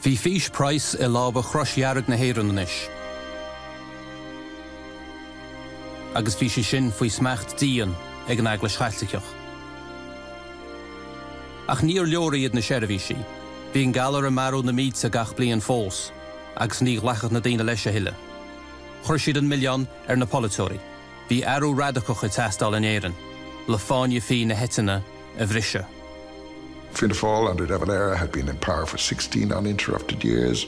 Bhí fís Price I lába chroishearg na héireanna inis. Agus bhí sé sin faoi smeacht díon ag an eagla schailteach. Ach níor leor iad na seirbhí sí. Bhí an galar a marú na míid sa gach bliain fós, agus ní lechad na daoine leis a huile. Chuir siad an milliún na polatóirí. Bhí arú radacach I teastáil in éireann, le fáinne fí na hetanna a bhriсе. Fianna Fáil under De Valera had been in power for 16 uninterrupted years,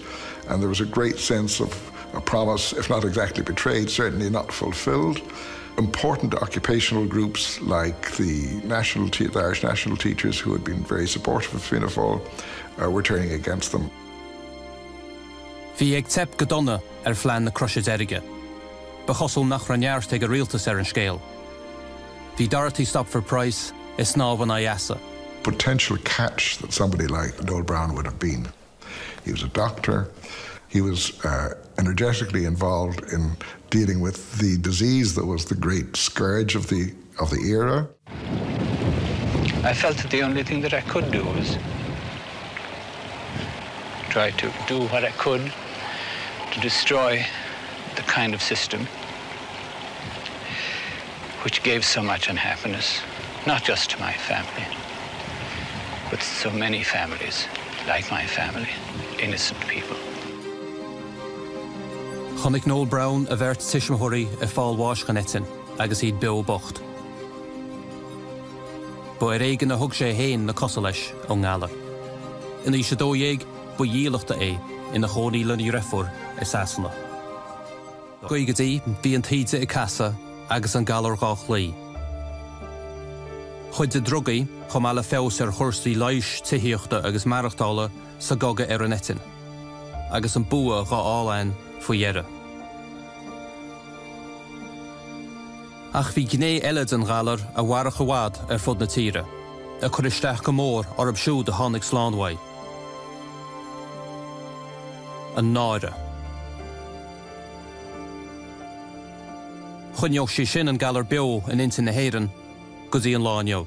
and there was a great sense of a promise, if not exactly betrayed, certainly not fulfilled. Important occupational groups like the Irish National Teachers, who had been very supportive of Fianna Fáil, were turning against them. Bhí ag teip go donna phlean na croise airige. Ba chosol nach raneart ag a rialtas an scéal. Bhí Dorothy Stopford Price is snáb an aiasa. Potential catch that somebody like Noel Browne would have been. He was a doctor. He was energetically involved in dealing with the disease that was the great scourge of the era. I felt that the only thing that I could do was try to do what I could to destroy the kind of system which gave so much unhappiness, not just to my family, but so many families, like my family, innocent people. Chonig Noel Browne a bheirt tiismthirí a fáil bháiscean etin, agus iad beo bocht. Ba réigen a thug sé héin na cosa leis ó ngálar. Ina sé dódhéag ba díalachta ina chónaí lenaí réfur I Sasanna. Goigetí bhí an tíide I casa agus an galar gách lí. Chuid de drugaí chum eile fés chursaí leish tithíochta agus marachtála sa gaga an etin, agus an bua gá álain faoi dheire. Ach bhí gné eile an galar a bharach bhád fud na tíre, a chur isteach go mór orb siúd a tháinig sláánhaid. An náire. Chunneoch sé sin an galar beo in intin na héireann go dtí an láineo.